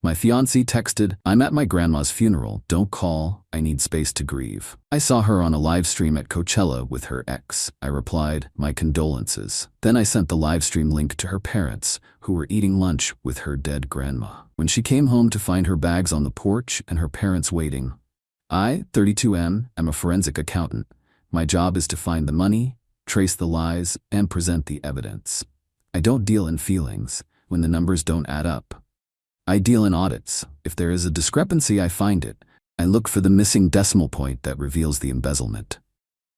My fiancée texted, "I'm at my grandma's funeral. Don't call. I need space to grieve." I saw her on a live stream at Coachella with her ex. I replied, "My condolences." Then I sent the live stream link to her parents, who were eating lunch with her dead grandma. When she came home to find her bags on the porch and her parents waiting, I, 32M, am a forensic accountant. My job is to find the money, trace the lies, and present the evidence. I don't deal in feelings when the numbers don't add up. I deal in audits. If there is a discrepancy, I find it. I look for the missing decimal point that reveals the embezzlement.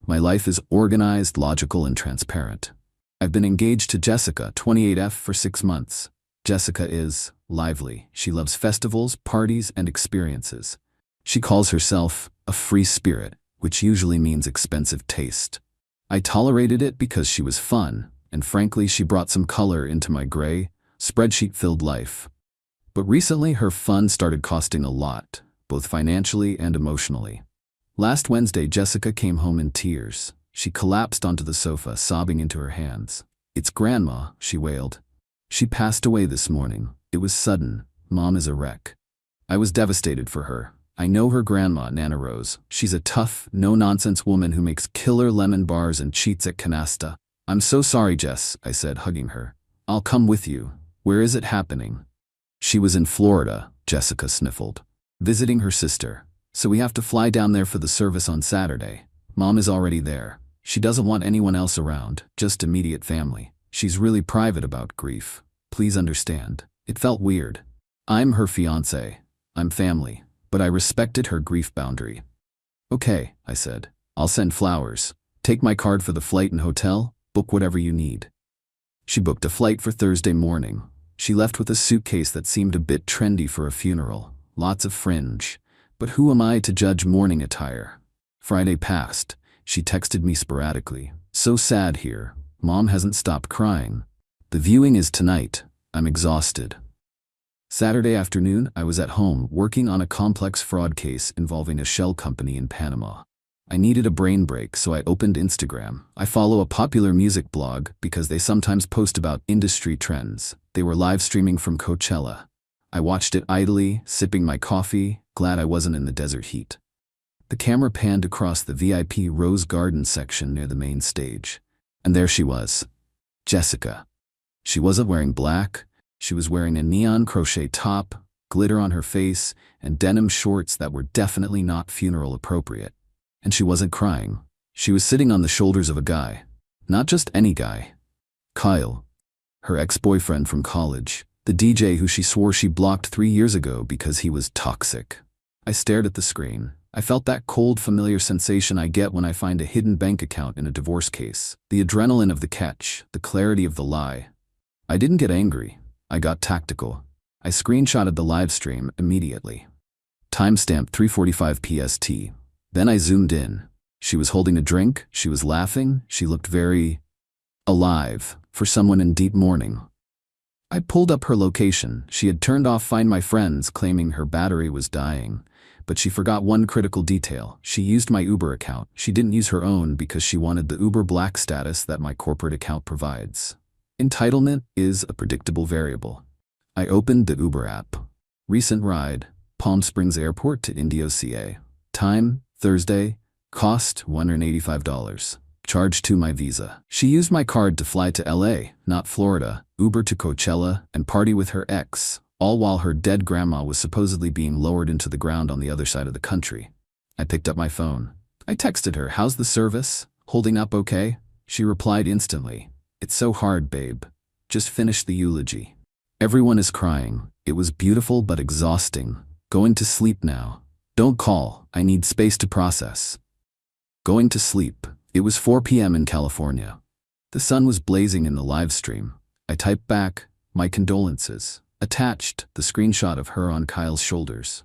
My life is organized, logical, and transparent. I've been engaged to Jessica, 28F, for 6 months. Jessica is lively. She loves festivals, parties, and experiences. She calls herself a free spirit, which usually means expensive taste. I tolerated it because she was fun, and frankly, she brought some color into my gray, spreadsheet-filled life. But recently, her fun started costing a lot, both financially and emotionally. Last Wednesday, Jessica came home in tears. She collapsed onto the sofa, sobbing into her hands. "It's Grandma," she wailed. "She passed away this morning. It was sudden. Mom is a wreck." I was devastated for her. I know her grandma, Nana Rose. She's a tough, no-nonsense woman who makes killer lemon bars and cheats at canasta. "I'm so sorry, Jess," I said, hugging her. "I'll come with you. Where is it happening?" "She was in Florida," Jessica sniffled, "visiting her sister. So we have to fly down there for the service on Saturday. Mom is already there. She doesn't want anyone else around, just immediate family. She's really private about grief. Please understand." It felt weird. I'm her fiancé. I'm family, but I respected her grief boundary. "Okay," I said. "I'll send flowers. Take my card for the flight and hotel. Book whatever you need." She booked a flight for Thursday morning. She left with a suitcase that seemed a bit trendy for a funeral. Lots of fringe. But who am I to judge mourning attire? Friday passed. She texted me sporadically. "So sad here. Mom hasn't stopped crying. The viewing is tonight. I'm exhausted." Saturday afternoon, I was at home working on a complex fraud case involving a shell company in Panama. I needed a brain break, so I opened Instagram. I follow a popular music blog because they sometimes post about industry trends. They were live streaming from Coachella. I watched it idly, sipping my coffee, glad I wasn't in the desert heat. The camera panned across the VIP Rose Garden section near the main stage. And there she was, Jessica. She wasn't wearing black. She was wearing a neon crochet top, glitter on her face, and denim shorts that were definitely not funeral appropriate. And she wasn't crying. She was sitting on the shoulders of a guy. Not just any guy. Kyle. Her ex-boyfriend from college. The DJ who she swore she blocked 3 years ago because he was toxic. I stared at the screen. I felt that cold, familiar sensation I get when I find a hidden bank account in a divorce case. The adrenaline of the catch, the clarity of the lie. I didn't get angry. I got tactical. I screenshotted the live stream immediately. Timestamp 3:45 PST. Then I zoomed in. She was holding a drink, she was laughing, she looked very alive for someone in deep mourning. I pulled up her location. She had turned off Find My Friends, claiming her battery was dying. But she forgot one critical detail. She used my Uber account. She didn't use her own because she wanted the Uber Black status that my corporate account provides. Entitlement is a predictable variable. I opened the Uber app. Recent ride, Palm Springs Airport to Indio, CA. Time, Thursday. Cost, $185. Charged to my Visa. She used my card to fly to LA, not Florida, Uber to Coachella, and party with her ex, all while her dead grandma was supposedly being lowered into the ground on the other side of the country. I picked up my phone. I texted her, "How's the service? Holding up okay?" She replied instantly, "It's so hard, babe. Just finished the eulogy. Everyone is crying. It was beautiful but exhausting. Going to sleep now. Don't call. I need space to process." Going to sleep. It was 4 p.m. in California. The sun was blazing in the live stream. I typed back, "My condolences." Attached, the screenshot of her on Kyle's shoulders.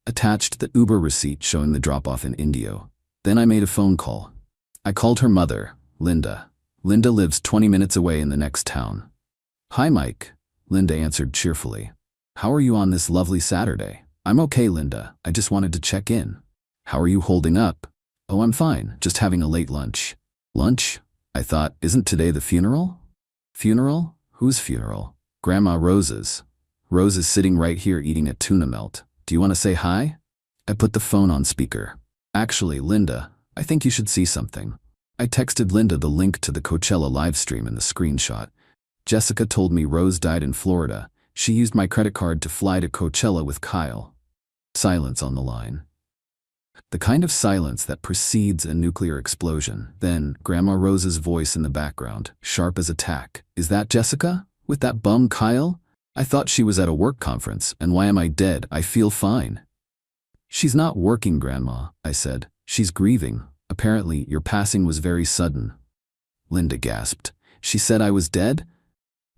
Attached, the Uber receipt showing the drop-off in Indio. Then I made a phone call. I called her mother, Linda. Linda lives 20 minutes away in the next town. "Hi, Mike," Linda answered cheerfully. "How are you on this lovely Saturday?" "I'm okay, Linda. I just wanted to check in." "How are you holding up?" "Oh, I'm fine. Just having a late lunch." "Lunch?" I thought, isn't today the funeral? "Funeral? Whose funeral?" "Grandma Rose's." Rose is sitting right here eating a tuna melt. Do you want to say hi? I put the phone on speaker. Actually, Linda, I think you should see something. I texted Linda the link to the Coachella livestream and the screenshot. Jessica told me Rose died in Florida. She used my credit card to fly to Coachella with Kyle. Silence on the line. The kind of silence that precedes a nuclear explosion. Then, Grandma Rose's voice in the background, sharp as a tack. Is that Jessica? With that bum Kyle? I thought she was at a work conference, and why am I dead? I feel fine. She's not working, Grandma, I said. She's grieving. Apparently, your passing was very sudden. Linda gasped. She said I was dead?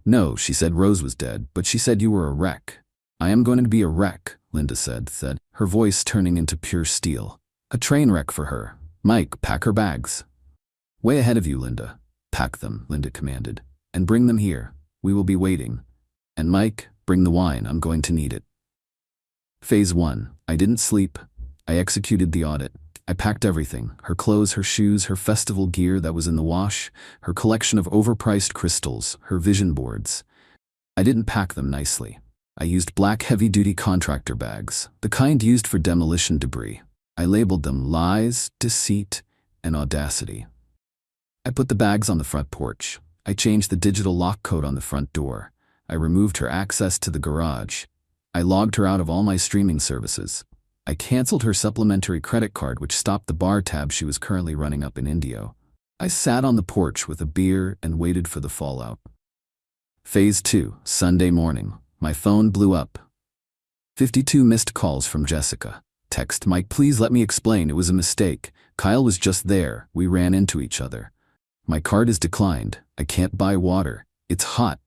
No, she said Rose was dead, but she said you were a wreck. I am going to be a wreck, Linda said, her voice turning into pure steel. A train wreck for her. Mike, pack her bags. Way ahead of you, Linda. Pack them, Linda commanded. And bring them here. We will be waiting. And Mike, bring the wine, I'm going to need it. Phase 1. I didn't sleep. I executed the audit. I packed everything, her clothes, her shoes, her festival gear that was in the wash, her collection of overpriced crystals, her vision boards. I didn't pack them nicely. I used black heavy-duty contractor bags, the kind used for demolition debris. I labeled them lies, deceit, and audacity. I put the bags on the front porch. I changed the digital lock code on the front door. I removed her access to the garage. I logged her out of all my streaming services. I canceled her supplementary credit card, which stopped the bar tab she was currently running up in Indio. I sat on the porch with a beer and waited for the fallout. Phase 2, Sunday morning. My phone blew up. 52 missed calls from Jessica. Text, Mike, please let me explain. It was a mistake. Kyle was just there. We ran into each other. My card is declined. I can't buy water. It's hot.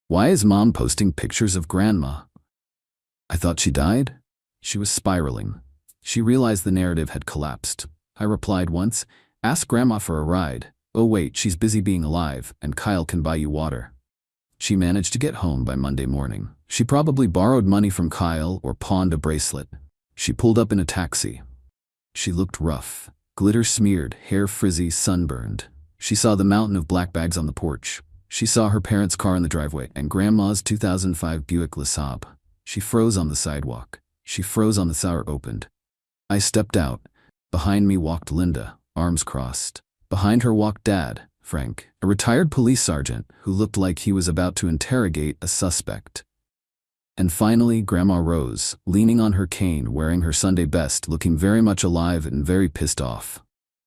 Why is Mom posting pictures of Grandma? I thought she died? She was spiraling. She realized the narrative had collapsed. I replied once, ask Grandma for a ride. Oh wait, she's busy being alive, and Kyle can buy you water. She managed to get home by Monday morning. She probably borrowed money from Kyle or pawned a bracelet. She pulled up in a taxi. She looked rough, glitter-smeared, hair frizzy, sunburned. She saw the mountain of black bags on the porch. She saw her parents' car in the driveway and Grandma's 2005 Buick LeSabre. She froze on the sidewalk. She froze on the shower opened. I stepped out. Behind me walked Linda, arms crossed. Behind her walked Dad, Frank, a retired police sergeant who looked like he was about to interrogate a suspect. And finally, Grandma Rose, leaning on her cane, wearing her Sunday best, looking very much alive and very pissed off.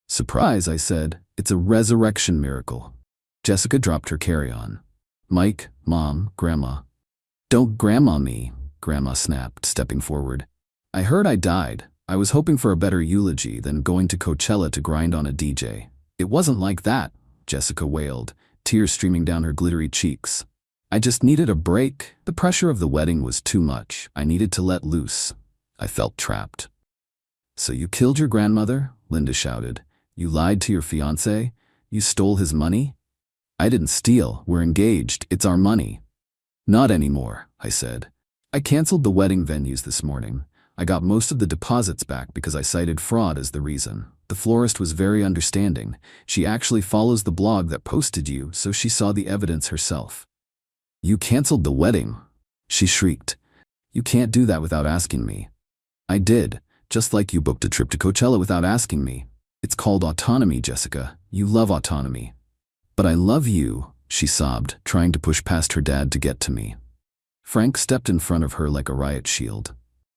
Surprise, I said. It's a resurrection miracle. Jessica dropped her carry-on. Mike, Mom, Grandma. Don't Grandma me, Grandma snapped, stepping forward. I heard I died. I was hoping for a better eulogy than going to Coachella to grind on a DJ. It wasn't like that, Jessica wailed, tears streaming down her glittery cheeks. I just needed a break. The pressure of the wedding was too much. I needed to let loose. I felt trapped. So you killed your grandmother? Linda shouted. You lied to your fiancé? You stole his money? I didn't steal. We're engaged. It's our money. Not anymore, I said. I canceled the wedding venues this morning. I got most of the deposits back because I cited fraud as the reason. The florist was very understanding. She actually follows the blog that posted you, so she saw the evidence herself. You canceled the wedding? She shrieked. You can't do that without asking me. I did, just like you booked a trip to Coachella without asking me. It's called autonomy, Jessica. You love autonomy. But I love you, she sobbed, trying to push past her dad to get to me. Frank stepped in front of her like a riot shield.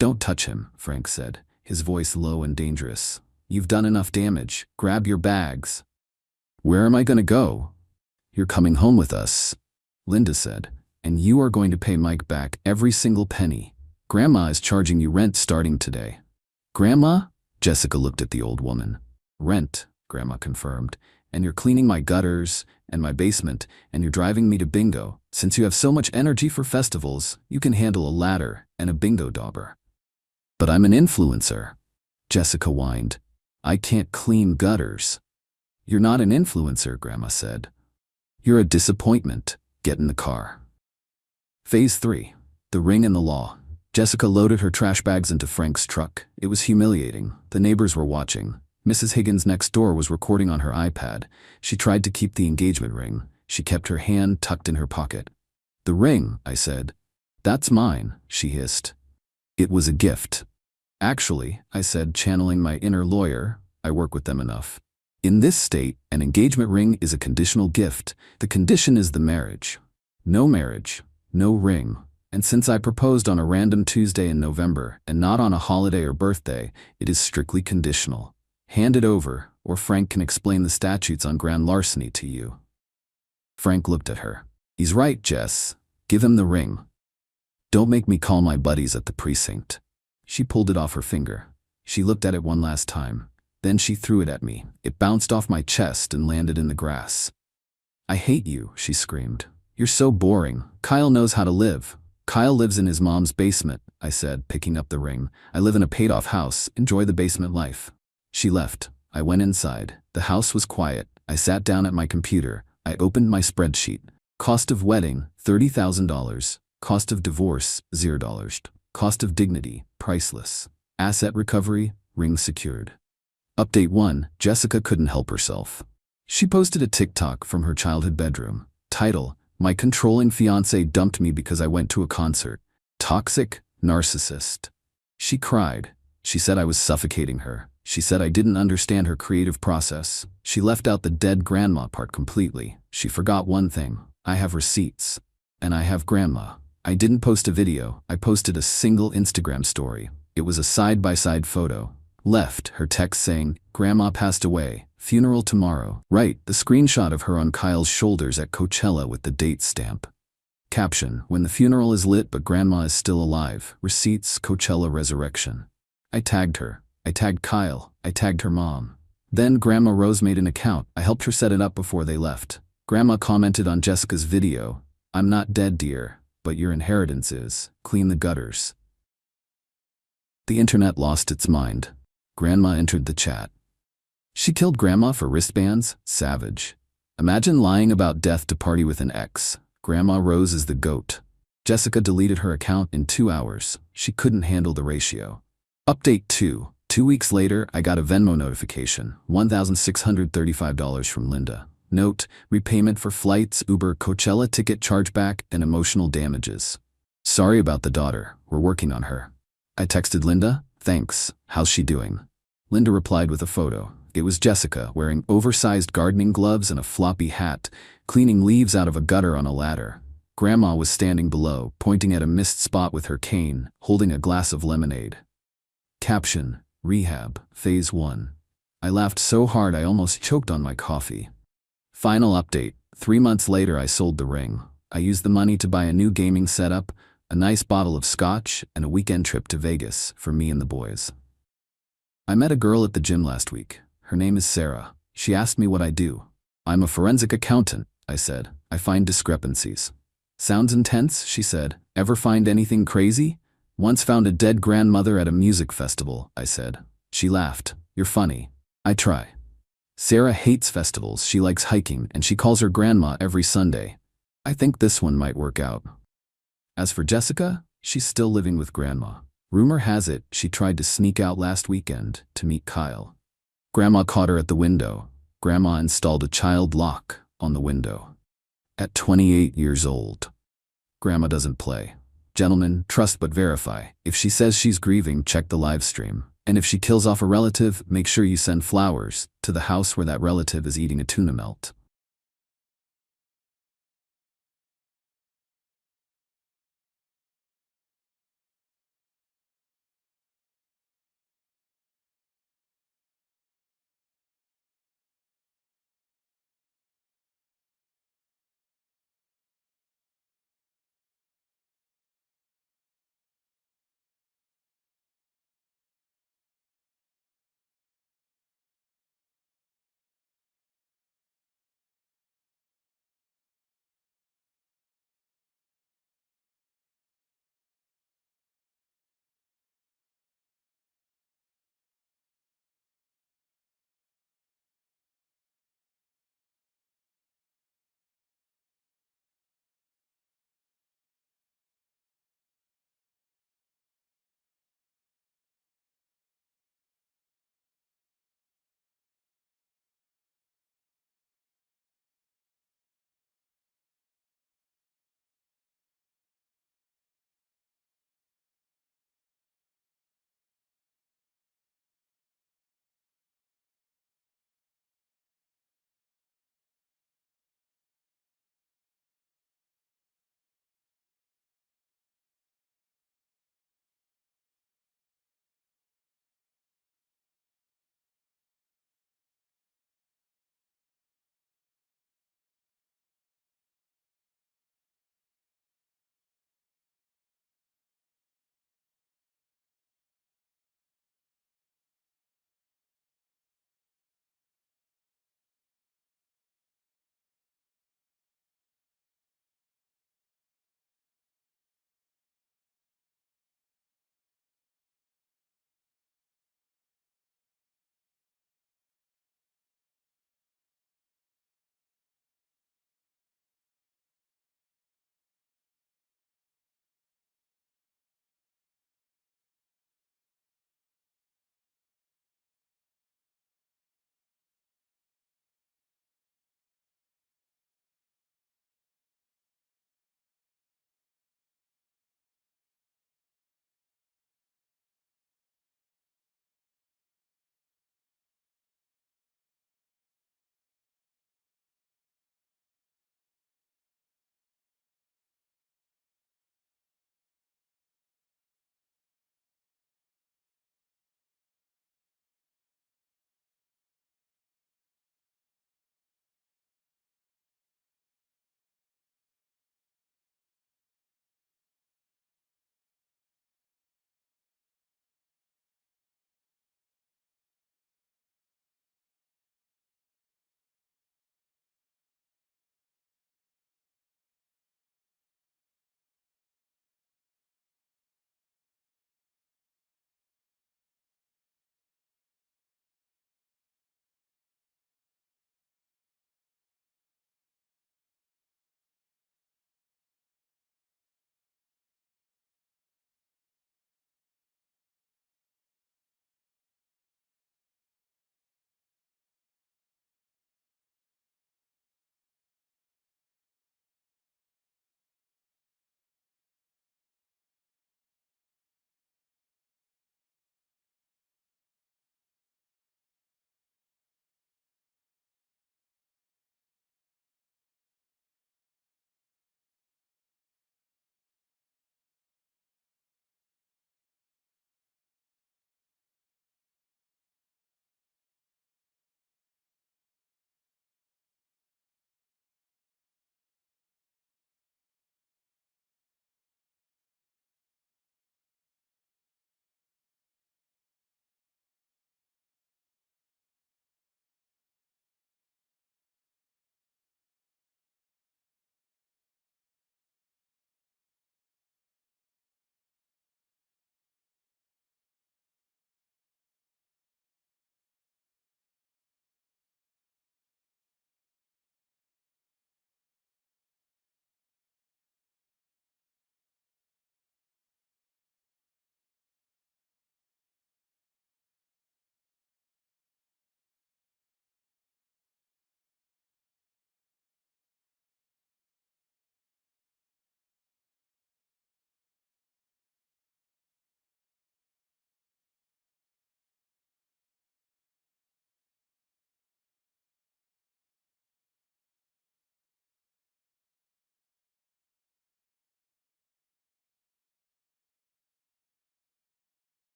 Don't touch him, Frank said, his voice low and dangerous. You've done enough damage. Grab your bags. Where am I going to go? You're coming home with us, Linda said, and you are going to pay Mike back every single penny. Grandma is charging you rent starting today. Grandma? Jessica looked at the old woman. Rent, Grandma confirmed, and you're cleaning my gutters and my basement, and you're driving me to bingo. Since you have so much energy for festivals, you can handle a ladder and a bingo dauber. But I'm an influencer, Jessica whined. I can't clean gutters. You're not an influencer, Grandma said. You're a disappointment. Get in the car. Phase 3. The ring and the law. Jessica loaded her trash bags into Frank's truck. It was humiliating. The neighbors were watching. Mrs. Higgins next door was recording on her iPad. She tried to keep the engagement ring. She kept her hand tucked in her pocket. The ring, I said. That's mine, she hissed. It was a gift. Actually, I said, channeling my inner lawyer, I work with them enough. In this state, an engagement ring is a conditional gift. The condition is the marriage. No marriage, no ring. And since I proposed on a random Tuesday in November and not on a holiday or birthday, it is strictly conditional. Hand it over, or Frank can explain the statutes on grand larceny to you. Frank looked at her. He's right, Jess. Give him the ring. Don't make me call my buddies at the precinct. She pulled it off her finger. She looked at it one last time. Then she threw it at me. It bounced off my chest and landed in the grass. I hate you, she screamed. You're so boring. Kyle knows how to live. Kyle lives in his mom's basement, I said, picking up the ring. I live in a paid-off house. Enjoy the basement life. She left. I went inside. The house was quiet. I sat down at my computer. I opened my spreadsheet. Cost of wedding, $30,000. Cost of divorce, $0. Cost of dignity, priceless. Asset recovery, ring secured. Update 1, Jessica couldn't help herself. She posted a TikTok from her childhood bedroom. Title, My controlling fiancé dumped me because I went to a concert. Toxic, narcissist. She cried. She said I was suffocating her. She said I didn't understand her creative process. She left out the dead grandma part completely. She forgot one thing. I have receipts. And I have grandma. I didn't post a video. I posted a single Instagram story. It was a side-by-side photo. Left, her text saying, Grandma passed away, funeral tomorrow. Right, the screenshot of her on Kyle's shoulders at Coachella with the date stamp. Caption, when the funeral is lit but Grandma is still alive. Receipts, Coachella resurrection. I tagged her. I tagged Kyle. I tagged her mom. Then Grandma Rose made an account. I helped her set it up before they left. Grandma commented on Jessica's video. I'm not dead, dear, but your inheritance is. Clean the gutters. The internet lost its mind. Grandma entered the chat. She killed Grandma for wristbands? Savage. Imagine lying about death to party with an ex. Grandma Rose is the GOAT. Jessica deleted her account in 2 hours. She couldn't handle the ratio. Update 2. 2 weeks later, I got a Venmo notification. $1,635 from Linda. Note, repayment for flights, Uber, Coachella ticket chargeback, and emotional damages. Sorry about the daughter. We're working on her. I texted Linda. Thanks. How's she doing? Linda replied with a photo. It was Jessica, wearing oversized gardening gloves and a floppy hat, cleaning leaves out of a gutter on a ladder. Grandma was standing below, pointing at a missed spot with her cane, holding a glass of lemonade. Caption, Rehab, Phase 1. I laughed so hard I almost choked on my coffee. Final update. 3 months later I sold the ring. I used the money to buy a new gaming setup, a nice bottle of scotch, and a weekend trip to Vegas for me and the boys. I met a girl at the gym last week. Her name is Sarah. She asked me what I do. I'm a forensic accountant, I said. I find discrepancies. Sounds intense, she said. Ever find anything crazy? Once found a dead grandmother at a music festival, I said. She laughed. You're funny. I try. Sarah hates festivals. She likes hiking, and she calls her grandma every Sunday. I think this one might work out. As for Jessica, she's still living with Grandma. Rumor has it she tried to sneak out last weekend to meet Kyle. Grandma caught her at the window. Grandma installed a child lock on the window. At 28 years old. Grandma doesn't play. Gentlemen, trust but verify. If she says she's grieving, check the live stream. And if she kills off a relative, make sure you send flowers to the house where that relative is eating a tuna melt.